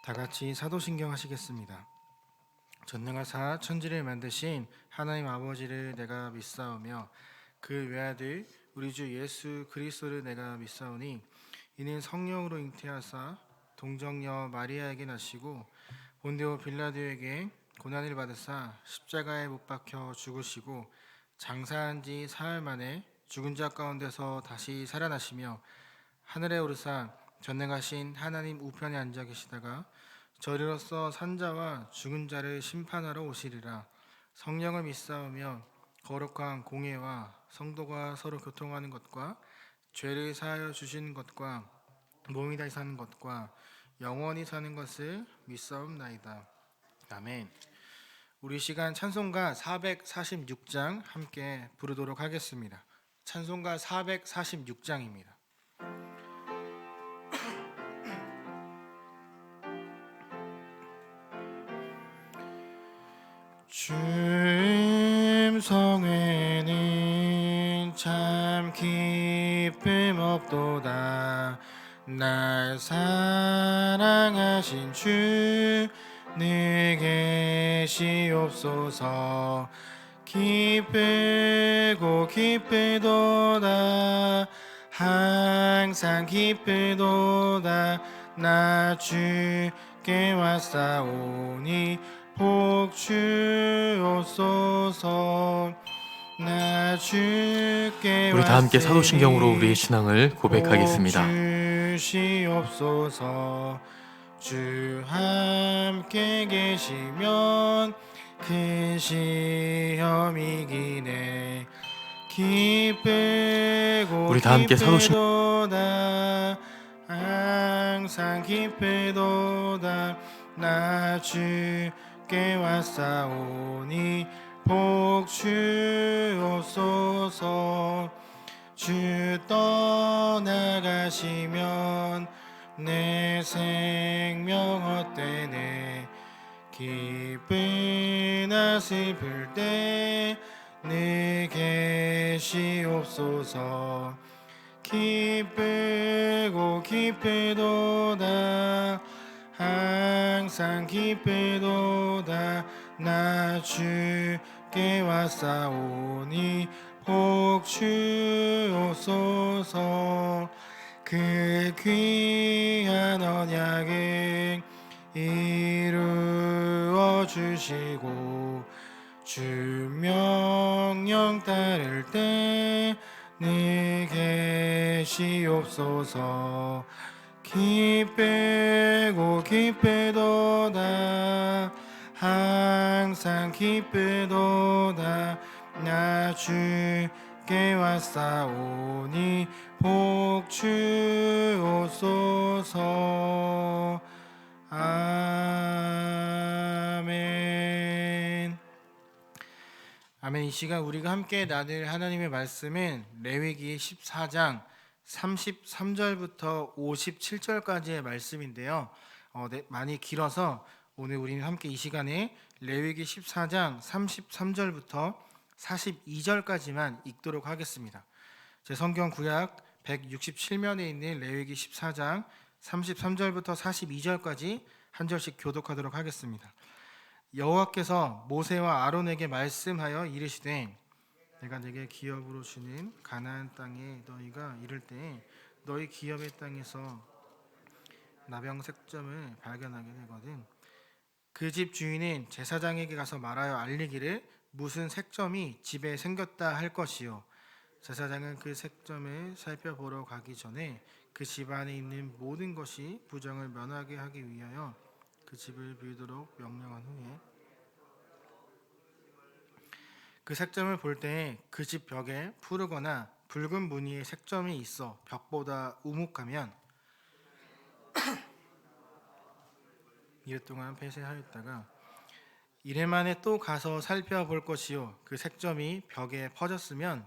다 같이 사도신경 하시겠습니다. 전능하사 천지를 만드신 하나님 아버지를 내가 믿사오며 그 외아들 우리 주 예수 그리스도를 내가 믿사오니 이는 성령으로 잉태하사 동정녀 마리아에게 나시고 본디오 빌라도에게 고난을 받으사 십자가에 못 박혀 죽으시고 장사한 지 사흘 만에 죽은 자 가운데서 다시 살아나시며 하늘에 오르사 전능하신 하나님 우편에 앉아 계시다가 저리로서 산자와 죽은 자를 심판하러 오시리라. 성령을 믿사오며 거룩한 공예와 성도가 서로 교통하는 것과 죄를 사하여 주시는 것과 몸이 다시 사는 것과 영원히 사는 것을 믿사옵나이다. 아멘. 우리 시간 찬송가 446장 함께 부르도록 하겠습니다. 찬송가 446장입니다. 주님 성회는 참 기쁨 없도다. 날 사랑하신 주 늘 계시옵소서. 기쁘고 기쁘도다. 항상 기쁘도다. 나 주께 왔사오니 복 주옵소서. 나 주께 우리 다 함께 왔으니 사도신경으로 우리의 신앙을 고백하겠습니다. 복 주시옵소서. 주 함께 계시면 큰 시험이 기네. 기쁘고 우리 다 함께 기쁘도다. 항상 기쁘도다. 나 주께 왔사오니 복 주옵소서. 주 떠나가시면 내 생명 헛되네. 기쁘나 슬플 때 늘 계시옵소서. 기쁘고 기쁘도다. 항상 기쁘도다. 나 주께 왔사오니 복 주옵소서. 그 귀한 언약을 이루어 주시고 주 명령 따를 때 늘 계시옵소서. 기쁘고 기쁘도다. 항상 기쁘도다. 나 주께 왔사오니 복 주옵소서. 아멘. 아멘. 이 시간 우리가 함께 나눌 하나님의 말씀은 레위기 14장 33절부터 57절까지의 말씀인데요. 많이 길어서 오늘 우리는 함께 이 시간에 레위기 14장 33절부터 42절까지만 읽도록 하겠습니다. 제 성경 구약 167면에 있는 레위기 14장 33절부터 42절까지 한 절씩 교독하도록 하겠습니다. 여호와께서 모세와 아론에게 말씀하여 이르시되 내가 네게 기업으로 주는 가나안 땅에 너희가 이를 때 너희 기업의 땅에서 나병 색점을 발견하게 되거든 그 집 주인은 제사장에게 가서 말하여 알리기를 무슨 색점이 집에 생겼다 할 것이요 제사장은 그 색점을 살펴보러 가기 전에 그 집 안에 있는 모든 것이 부정을 면하게 하기 위하여 그 집을 비우도록 명령한 후에 그 색점을 볼 때 그 집 벽에 푸르거나 붉은 무늬의 색점이 있어 벽보다 우묵하면 이래 동안 폐쇄하였다가 이래 만에 또 가서 살펴볼 것이요 그 색점이 벽에 퍼졌으면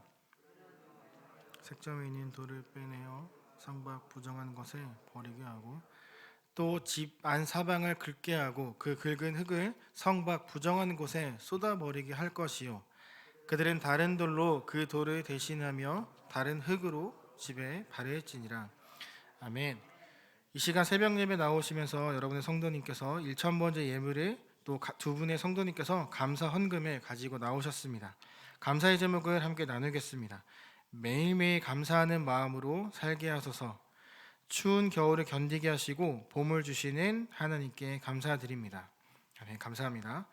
색점에 있는 돌을 빼내어 성박 부정한 것에 버리게 하고 또 집 안 사방을 긁게 하고 그 긁은 흙을 성박 부정한 곳에 쏟아버리게 할 것이요 그들은 다른 돌로 그 돌을 대신하며 다른 흙으로 집에 발을지니라. 아멘. 이 시간 새벽 예배 나오시면서 여러분의 성도님께서 1,000번째 예물을 또 두 분의 성도님께서 감사 헌금을 가지고 나오셨습니다. 감사의 제목을 함께 나누겠습니다. 매일매일 감사하는 마음으로 살게 하소서. 추운 겨울을 견디게 하시고 봄을 주시는 하나님께 감사드립니다. 아멘. 감사합니다.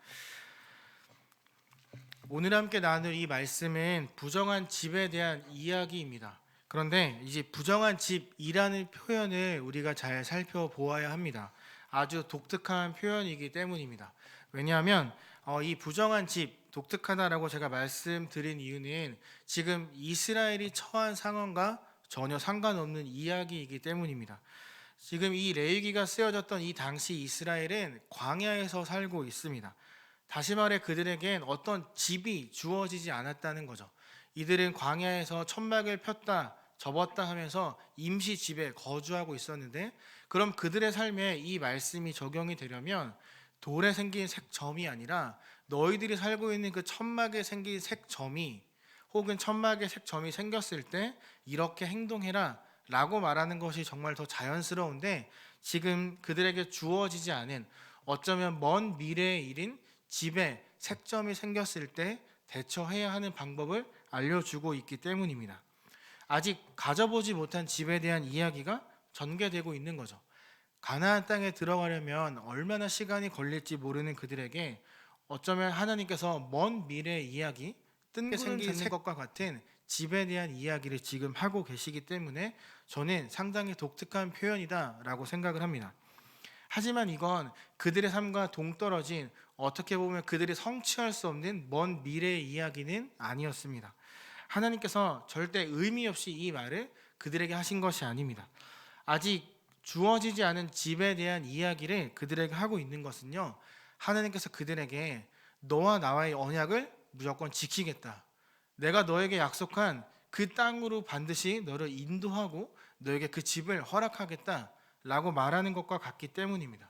오늘 함께 나눌 이 말씀은 부정한 집에 대한 이야기입니다. 그런데 이제 부정한 집이라는 표현을 우리가 잘 살펴보아야 합니다. 아주 독특한 표현이기 때문입니다. 왜냐하면 이 부정한 집, 독특하다라고 제가 말씀드린 이유는 지금 이스라엘이 처한 상황과 전혀 상관없는 이야기이기 때문입니다. 지금 이 레위기가 쓰여졌던 이 당시 이스라엘은 광야에서 살고 있습니다. 다시 말해 그들에겐 어떤 집이 주어지지 않았다는 거죠. 이들은 광야에서 천막을 폈다 접었다 하면서 임시 집에 거주하고 있었는데, 그럼 그들의 삶에 이 말씀이 적용이 되려면 돌에 생긴 색점이 아니라 너희들이 살고 있는 그 천막에 생긴 색점이, 혹은 천막에 색점이 생겼을 때 이렇게 행동해라 라고 말하는 것이 정말 더 자연스러운데, 지금 그들에게 주어지지 않은 어쩌면 먼 미래의 일인 집에 색점이 생겼을 때 대처해야 하는 방법을 알려주고 있기 때문입니다. 아직 가져보지 못한 집에 대한 이야기가 전개되고 있는 거죠. 가나안 땅에 들어가려면 얼마나 시간이 걸릴지 모르는 그들에게 어쩌면 하나님께서 먼 미래의 이야기, 뜬구름 생긴 것과 같은 집에 대한 이야기를 지금 하고 계시기 때문에 저는 상당히 독특한 표현이다라고 생각을 합니다. 하지만 이건 그들의 삶과 동떨어진, 어떻게 보면 그들이 성취할 수 없는 먼 미래의 이야기는 아니었습니다. 하나님께서 절대 의미 없이 이 말을 그들에게 하신 것이 아닙니다. 아직 주어지지 않은 집에 대한 이야기를 그들에게 하고 있는 것은요, 하나님께서 그들에게 너와 나와의 언약을 무조건 지키겠다, 내가 너에게 약속한 그 땅으로 반드시 너를 인도하고 너에게 그 집을 허락하겠다 라고 말하는 것과 같기 때문입니다.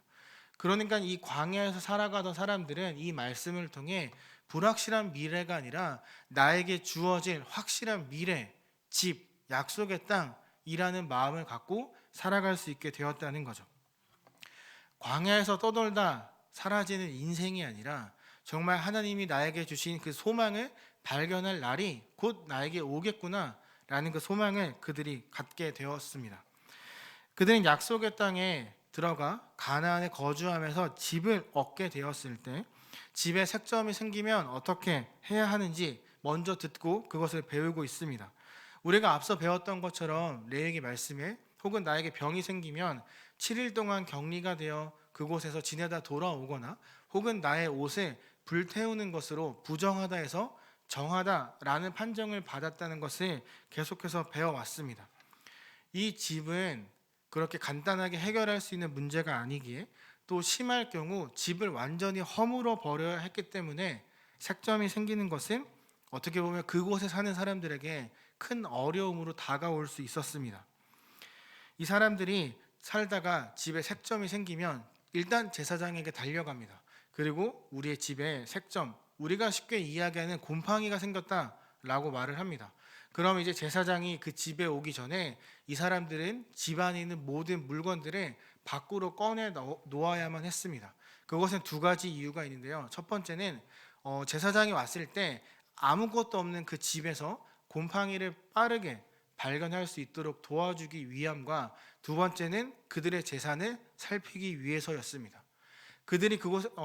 그러니까 이 광야에서 살아가던 사람들은 이 말씀을 통해 불확실한 미래가 아니라 나에게 주어질 확실한 미래, 집, 약속의 땅이라는 마음을 갖고 살아갈 수 있게 되었다는 거죠. 광야에서 떠돌다 사라지는 인생이 아니라 정말 하나님이 나에게 주신 그 소망을 발견할 날이 곧 나에게 오겠구나 라는 그 소망을 그들이 갖게 되었습니다. 그들은 약속의 땅에 들어가 가나안에 거주하면서 집을 얻게 되었을 때 집에 색점이 생기면 어떻게 해야 하는지 먼저 듣고 그것을 배우고 있습니다. 우리가 앞서 배웠던 것처럼 레위기 말씀에 혹은 나에게 병이 생기면 7일 동안 격리가 되어 그곳에서 지내다 돌아오거나 혹은 나의 옷에 불태우는 것으로 부정하다 해서 정하다라는 판정을 받았다는 것을 계속해서 배워왔습니다. 이 집은 그렇게 간단하게 해결할 수 있는 문제가 아니기에 또 심할 경우 집을 완전히 허물어 버려야 했기 때문에 색점이 생기는 것은 어떻게 보면 그곳에 사는 사람들에게 큰 어려움으로 다가올 수 있었습니다. 이 사람들이 살다가 집에 색점이 생기면 일단 제사장에게 달려갑니다. 그리고 우리의 집에 색점, 우리가 쉽게 이야기하는 곰팡이가 생겼다라고 말을 합니다. 그럼 이제 제사장이 그 집에 오기 전에 이 사람들은 집 안에 있는 모든 물건들을 밖으로 꺼내 놓아야만 했습니다. 그것은 두 가지 이유가 있는데요. 첫 번째는 제사장이 왔을 때 아무것도 없는 그 집에서 곰팡이를 빠르게 발견할 수 있도록 도와주기 위함과, 두 번째는 그들의 재산을 살피기 위해서였습니다. 그들이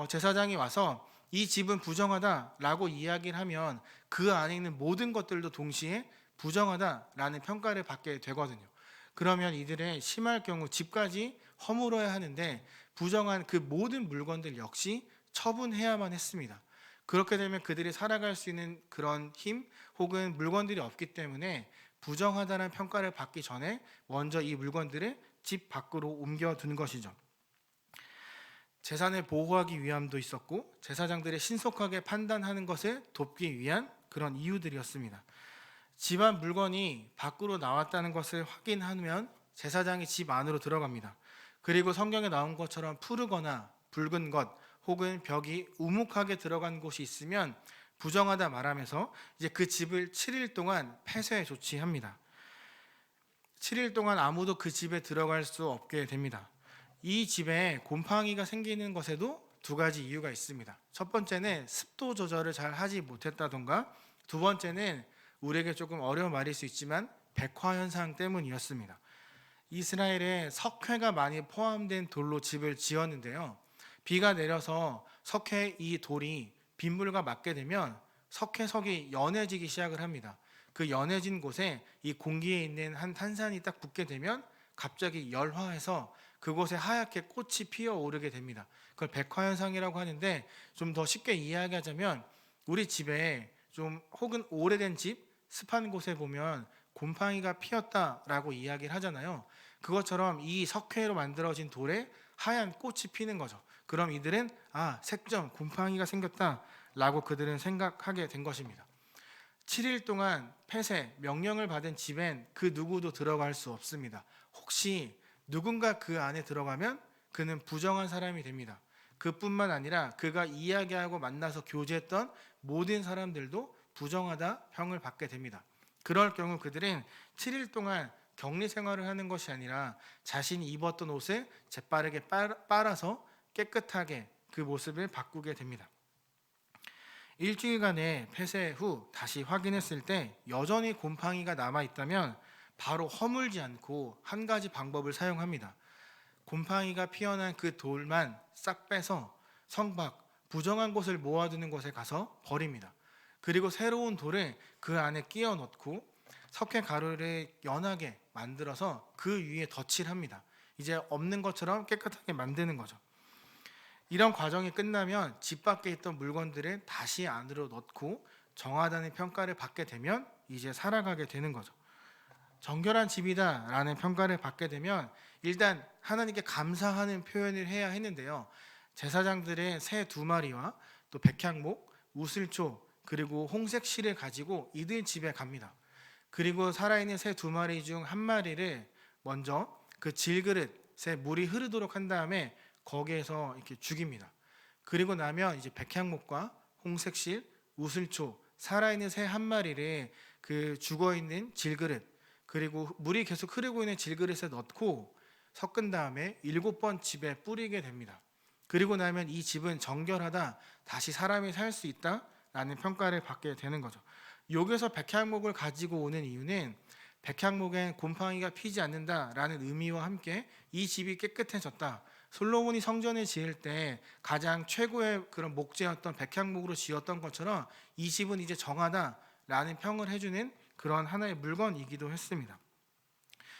제사장이 와서 이 집은 부정하다라고 이야기를 하면 그 안에 있는 모든 것들도 동시에 부정하다라는 평가를 받게 되거든요. 그러면 이들의 심할 경우 집까지 허물어야 하는데 부정한 그 모든 물건들 역시 처분해야만 했습니다. 그렇게 되면 그들이 살아갈 수 있는 그런 힘 혹은 물건들이 없기 때문에 부정하다는 평가를 받기 전에 먼저 이 물건들을 집 밖으로 옮겨둔 것이죠. 재산을 보호하기 위함도 있었고 제사장들이 신속하게 판단하는 것을 돕기 위한 그런 이유들이었습니다. 집안 물건이 밖으로 나왔다는 것을 확인하면 제사장이 집 안으로 들어갑니다. 그리고 성경에 나온 것처럼 푸르거나 붉은 것 혹은 벽이 우묵하게 들어간 곳이 있으면 부정하다 말하면서 이제 그 집을 7일 동안 폐쇄 조치합니다. 7일 동안 아무도 그 집에 들어갈 수 없게 됩니다. 이 집에 곰팡이가 생기는 것에도 두 가지 이유가 있습니다. 첫 번째는 습도 조절을 잘 하지 못했다던가, 두 번째는 우리에게 조금 어려운 말일 수 있지만 백화 현상 때문이었습니다. 이스라엘에 석회가 많이 포함된 돌로 집을 지었는데요. 비가 내려서 석회 이 돌이 빗물과 맞게 되면 석회석이 연해지기 시작을 합니다. 그 연해진 곳에 이 공기에 있는 한 탄산이 딱 붙게 되면 갑자기 열화해서 그곳에 하얗게 꽃이 피어오르게 됩니다. 그걸 백화현상이라고 하는데, 좀 더 쉽게 이야기하자면 우리 집에 좀 혹은 오래된 집, 습한 곳에 보면 곰팡이가 피었다라고 이야기를 하잖아요. 그것처럼 이 석회로 만들어진 돌에 하얀 꽃이 피는 거죠. 그럼 이들은 색점, 곰팡이가 생겼다라고 그들은 생각하게 된 것입니다. 7일 동안 폐쇄, 명령을 받은 집엔 그 누구도 들어갈 수 없습니다. 혹시 누군가 그 안에 들어가면 그는 부정한 사람이 됩니다. 그뿐만 아니라 그가 이야기하고 만나서 교제했던 모든 사람들도 부정하다 평을 받게 됩니다. 그럴 경우 그들은 7일 동안 격리 생활을 하는 것이 아니라 자신이 입었던 옷을 재빠르게 빨아서 깨끗하게 그 모습을 바꾸게 됩니다. 일주일간의 폐쇄 후 다시 확인했을 때 여전히 곰팡이가 남아있다면 바로 허물지 않고 한 가지 방법을 사용합니다. 곰팡이가 피어난 그 돌만 싹 빼서 성 밖 부정한 곳을 모아두는 곳에 가서 버립니다. 그리고 새로운 돌을 그 안에 끼워 넣고 석회 가루를 연하게 만들어서 그 위에 덧칠을 합니다. 이제 없는 것처럼 깨끗하게 만드는 거죠. 이런 과정이 끝나면 집 밖에 있던 물건들을 다시 안으로 넣고 정하다는 평가를 받게 되면 이제 살아가게 되는 거죠. 정결한 집이다라는 평가를 받게 되면 일단 하나님께 감사하는 표현을 해야 했는데요. 제사장들의 새 2마리와 또 백향목, 우슬초, 그리고 홍색 실을 가지고 이들 집에 갑니다. 그리고 살아있는 새 2마리 중 1마리를 먼저 그 질그릇에 물이 흐르도록 한 다음에 거기에서 이렇게 죽입니다. 그리고 나면 이제 백향목과 홍색실, 우슬초, 살아있는 새 1마리를 그 죽어있는 질그릇, 그리고 물이 계속 흐르고 있는 질그릇에 넣고 섞은 다음에 7번 집에 뿌리게 됩니다. 그리고 나면 이 집은 정결하다, 다시 사람이 살 수 있다라는 평가를 받게 되는 거죠. 여기서 백향목을 가지고 오는 이유는 백향목엔 곰팡이가 피지 않는다라는 의미와 함께 이 집이 깨끗해졌다. 솔로몬이 성전을 지을 때 가장 최고의 그런 목재였던 백향목으로 지었던 것처럼 이 집은 이제 정하다라는 평을 해주는 그런 하나의 물건이기도 했습니다.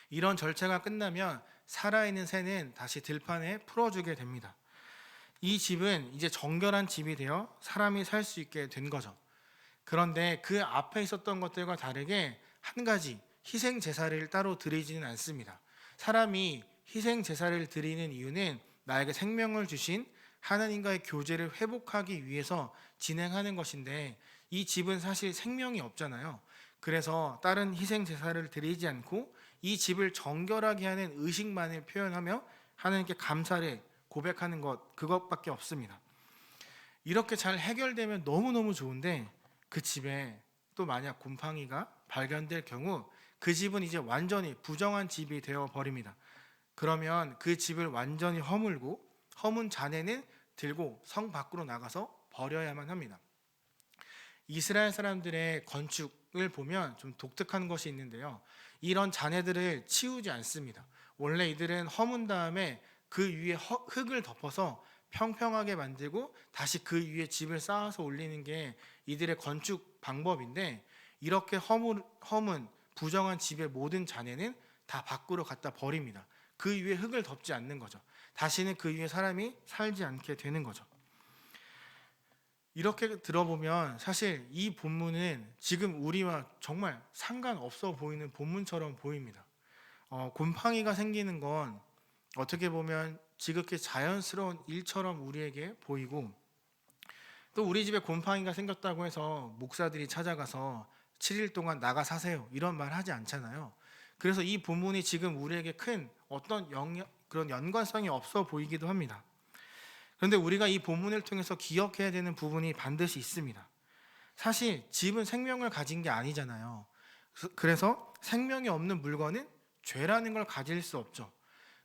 이런 절차가 끝나면 살아있는 새는 다시 들판에 풀어주게 됩니다. 이 집은 이제 정결한 집이 되어 사람이 살 수 있게 된 거죠. 그런데 그 앞에 있었던 것들과 다르게 한 가지 희생 제사를 따로 드리지는 않습니다. 사람이 희생 제사를 드리는 이유는 나에게 생명을 주신 하나님과의 교제를 회복하기 위해서 진행하는 것인데, 이 집은 사실 생명이 없잖아요. 그래서 다른 희생 제사를 드리지 않고 이 집을 정결하게 하는 의식만을 표현하며 하나님께 감사를 고백하는 것, 그것밖에 없습니다. 이렇게 잘 해결되면 너무너무 좋은데, 그 집에 또 만약 곰팡이가 발견될 경우 그 집은 이제 완전히 부정한 집이 되어 버립니다. 그러면 그 집을 완전히 허물고 허문 잔해는 들고 성 밖으로 나가서 버려야만 합니다. 이스라엘 사람들의 건축을 보면 좀 독특한 것이 있는데요. 이런 잔해들을 치우지 않습니다. 원래 이들은 허문 다음에 그 위에 흙을 덮어서 평평하게 만들고 다시 그 위에 집을 쌓아서 올리는 게 이들의 건축 방법인데, 이렇게 허문 부정한 집의 모든 잔해는 다 밖으로 갖다 버립니다. 그 위에 흙을 덮지 않는 거죠. 다시는 그 위에 사람이 살지 않게 되는 거죠. 이렇게 들어보면 사실 이 본문은 지금 우리와 정말 상관없어 보이는 본문처럼 보입니다. 곰팡이가 생기는 건 어떻게 보면 지극히 자연스러운 일처럼 우리에게 보이고, 또 우리 집에 곰팡이가 생겼다고 해서 목사들이 찾아가서 7일 동안 나가 사세요 이런 말 하지 않잖아요. 그래서 이 본문이 지금 우리에게 큰 어떤 그런 연관성이 없어 보이기도 합니다. 그런데 우리가 이 본문을 통해서 기억해야 되는 부분이 반드시 있습니다. 사실 집은 생명을 가진 게 아니잖아요. 그래서 생명이 없는 물건은 죄라는 걸 가질 수 없죠.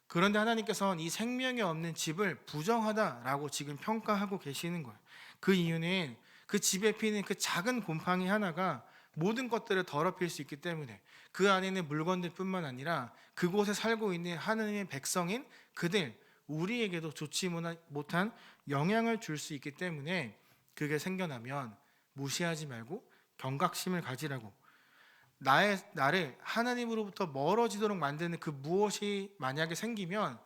그런데 하나님께서는 이 생명이 없는 집을 부정하다라고 지금 평가하고 계시는 거예요. 그 이유는 그 집에 피는 그 작은 곰팡이 하나가 모든 것들을 더럽힐 수 있기 때문에, 그 안에 있는 물건들뿐만 아니라 그곳에 살고 있는 하나님의 백성인 그들, 우리에게도 좋지 못한 영향을 줄 수 있기 때문에, 그게 생겨나면 무시하지 말고 경각심을 가지라고, 나를 하나님으로부터 멀어지도록 만드는 그 무엇이 만약에 생기면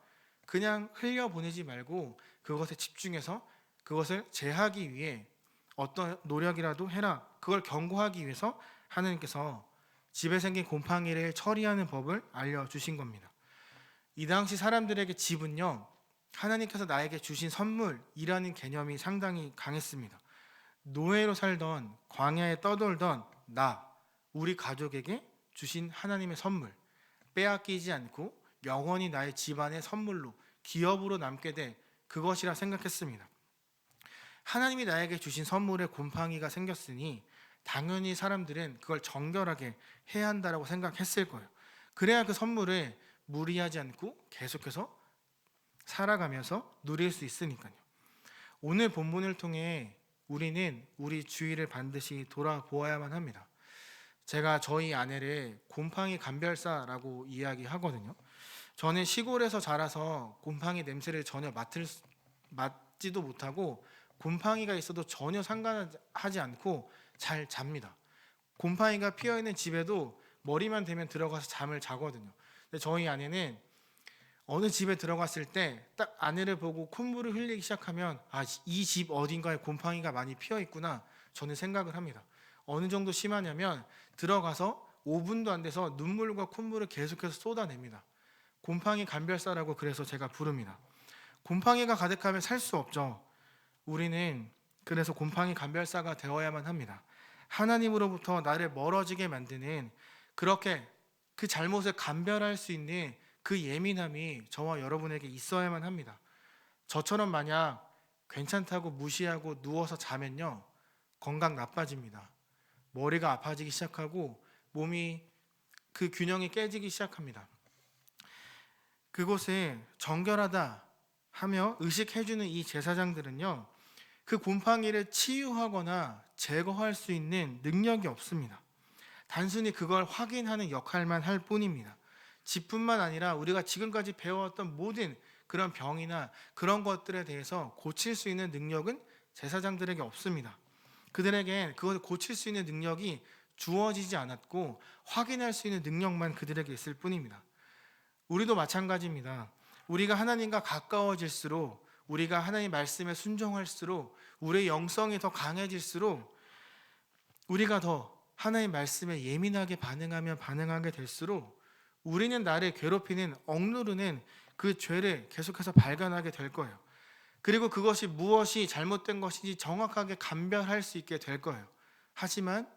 그냥 흘려보내지 말고 그것에 집중해서 그것을 제하기 위해 어떤 노력이라도 해라. 그걸 경고하기 위해서 하나님께서 집에 생긴 곰팡이를 처리하는 법을 알려주신 겁니다. 이 당시 사람들에게 집은요, 하나님께서 나에게 주신 선물이라는 개념이 상당히 강했습니다. 노예로 살던, 광야에 떠돌던 우리 가족에게 주신 하나님의 선물, 빼앗기지 않고 영원히 나의 집안의 선물로, 기업으로 남게 될 그것이라 생각했습니다. 하나님이 나에게 주신 선물에 곰팡이가 생겼으니 당연히 사람들은 그걸 정결하게 해야 한다고 생각했을 거예요. 그래야 그 선물을 무리하지 않고 계속해서 살아가면서 누릴 수 있으니까요. 오늘 본문을 통해 우리는 우리 주위를 반드시 돌아보아야만 합니다. 제가 저희 아내를 곰팡이 감별사라고 이야기하거든요. 저는 시골에서 자라서 곰팡이 냄새를 전혀 맡지도 못하고 곰팡이가 있어도 전혀 상관하지 않고 잘 잡니다. 곰팡이가 피어있는 집에도 머리만 대면 들어가서 잠을 자거든요. 근데 저희 아내는 어느 집에 들어갔을 때 딱 아내를 보고 콧물을 흘리기 시작하면, 이 집 어딘가에 곰팡이가 많이 피어있구나, 저는 생각을 합니다. 어느 정도 심하냐면 들어가서 5분도 안 돼서 눈물과 콧물을 계속해서 쏟아냅니다. 곰팡이 감별사라고 그래서 제가 부릅니다. 곰팡이가 가득하면 살 수 없죠. 우리는 그래서 곰팡이 감별사가 되어야만 합니다. 하나님으로부터 나를 멀어지게 만드는, 그렇게 그 잘못을 감별할 수 있는 그 예민함이 저와 여러분에게 있어야만 합니다. 저처럼 만약 괜찮다고 무시하고 누워서 자면요, 건강 나빠집니다. 머리가 아파지기 시작하고 몸이, 그 균형이 깨지기 시작합니다. 그곳을 정결하다 하며 의식해주는 이 제사장들은요, 그 곰팡이를 치유하거나 제거할 수 있는 능력이 없습니다. 단순히 그걸 확인하는 역할만 할 뿐입니다. 집뿐만 아니라 우리가 지금까지 배워왔던 모든 그런 병이나 그런 것들에 대해서 고칠 수 있는 능력은 제사장들에게 없습니다. 그들에겐 그것을 고칠 수 있는 능력이 주어지지 않았고 확인할 수 있는 능력만 그들에게 있을 뿐입니다. 우리도 마찬가지입니다. 우리가 하나님과 가까워질수록, 우리가 하나님 말씀에 순종할수록, 우리의 영성이 더 강해질수록, 우리가 더 하나님 말씀에 예민하게 반응하게 될수록 우리는 나를 괴롭히는, 억누르는 그 죄를 계속해서 발견하게 될 거예요. 그리고 그것이 무엇이 잘못된 것인지 정확하게 감별할 수 있게 될 거예요. 하지만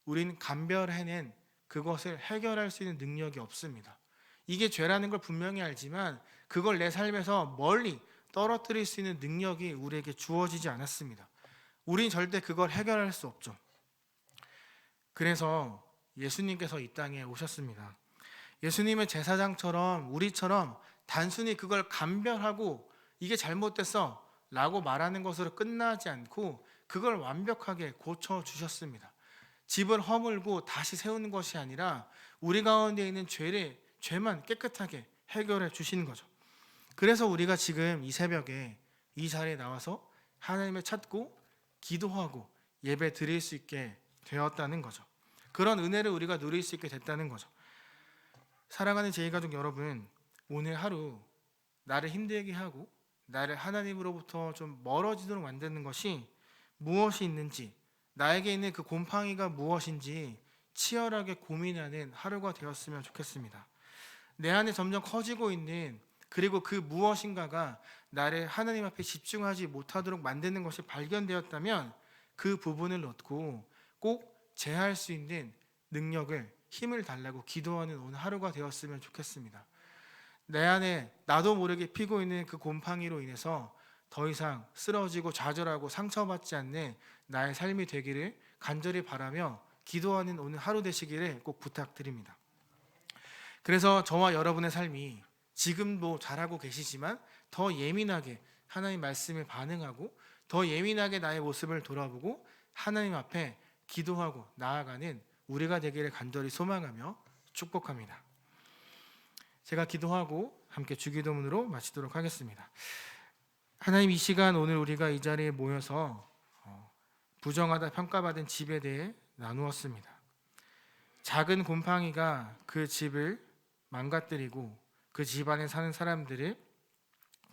우리는 감별해낸 그것을 해결할 수 있는 능력이 없습니다. 이게 죄라는 걸 분명히 알지만 그걸 내 삶에서 멀리 떨어뜨릴 수 있는 능력이 우리에게 주어지지 않았습니다. 우리는 절대 그걸 해결할 수 없죠. 그래서 예수님께서 이 땅에 오셨습니다. 예수님은 제사장처럼 우리처럼 단순히 그걸 감별하고 이게 잘못됐어 라고 말하는 것으로 끝나지 않고 그걸 완벽하게 고쳐주셨습니다. 집을 허물고 다시 세우는 것이 아니라 우리 가운데 있는 죄만 깨끗하게 해결해 주시는 거죠. 그래서 우리가 지금 이 새벽에 이 자리에 나와서 하나님을 찾고 기도하고 예배 드릴 수 있게 되었다는 거죠. 그런 은혜를 우리가 누릴 수 있게 됐다는 거죠. 사랑하는 제2가족 여러분, 오늘 하루 나를 힘들게 하고 나를 하나님으로부터 좀 멀어지도록 만드는 것이 무엇이 있는지, 나에게 있는 그 곰팡이가 무엇인지 치열하게 고민하는 하루가 되었으면 좋겠습니다. 내 안에 점점 커지고 있는, 그리고 그 무엇인가가 나를 하나님 앞에 집중하지 못하도록 만드는 것이 발견되었다면 그 부분을 놓고 꼭 제할 수 있는 능력을, 힘을 달라고 기도하는 오늘 하루가 되었으면 좋겠습니다. 내 안에 나도 모르게 피고 있는 그 곰팡이로 인해서 더 이상 쓰러지고 좌절하고 상처받지 않는 나의 삶이 되기를 간절히 바라며 기도하는 오늘 하루 되시기를 꼭 부탁드립니다. 그래서 저와 여러분의 삶이 지금도 잘하고 계시지만 더 예민하게 하나님 말씀에 반응하고 더 예민하게 나의 모습을 돌아보고 하나님 앞에 기도하고 나아가는 우리가 되기를 간절히 소망하며 축복합니다. 제가 기도하고 함께 주기도문으로 마치도록 하겠습니다. 하나님, 이 시간 오늘 우리가 이 자리에 모여서 부정하다 평가받은 집에 대해 나누었습니다. 작은 곰팡이가 그 집을 망가뜨리고 그 집안에 사는 사람들의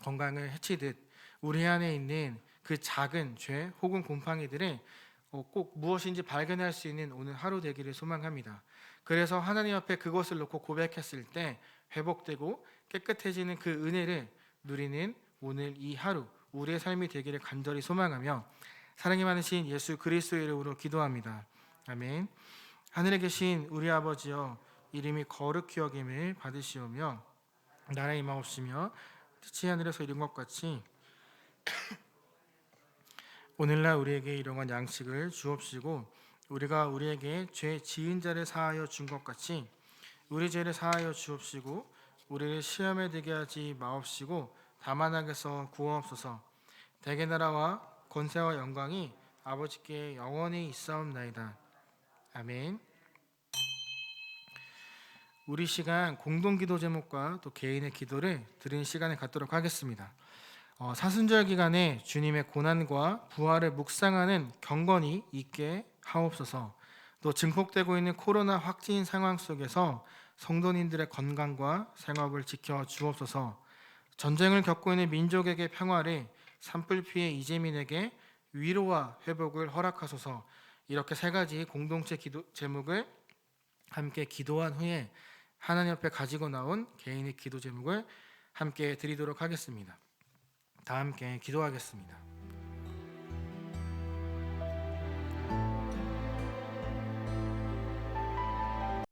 건강을 해치듯 우리 안에 있는 그 작은 죄 혹은 곰팡이들을 꼭 무엇인지 발견할 수 있는 오늘 하루 되기를 소망합니다. 그래서 하나님 앞에 그것을 놓고 고백했을 때 회복되고 깨끗해지는 그 은혜를 누리는 오늘 이 하루 우리의 삶이 되기를 간절히 소망하며 사랑이 많으신 예수 그리스도의 이름으로 기도합니다. 아멘. 하늘에 계신 우리 아버지여, 이름이 거룩히 여김을 받으시오며 나라 임하옵시며 뜻이 하늘에서 이룬 것 같이 오늘날 우리에게 일용할 양식을 주옵시고 우리가 우리에게 죄 지은 자를 사하여 준 것 같이 우리 죄를 사하여 주옵시고 우리를 시험에 들게 하지 마옵시고 다만 악에서 구하옵소서. 대개 나라와 권세와 영광이 아버지께 영원히 있사옵나이다. 아멘. 우리 시간 공동기도 제목과 또 개인의 기도를 드리는 시간을 갖도록 하겠습니다. 사순절 기간에 주님의 고난과 부활을 묵상하는 경건이 있게 하옵소서. 또 증폭되고 있는 코로나 확진 상황 속에서 성도님들의 건강과 생업을 지켜 주옵소서. 전쟁을 겪고 있는 민족에게 평화를, 산불 피해 이재민에게 위로와 회복을 허락하소서. 이렇게 세 가지 공동체 기도 제목을 함께 기도한 후에 하나님 앞에 가지고 나온 개인의 기도 제목을 함께 드리도록 하겠습니다. 다 함께 기도하겠습니다.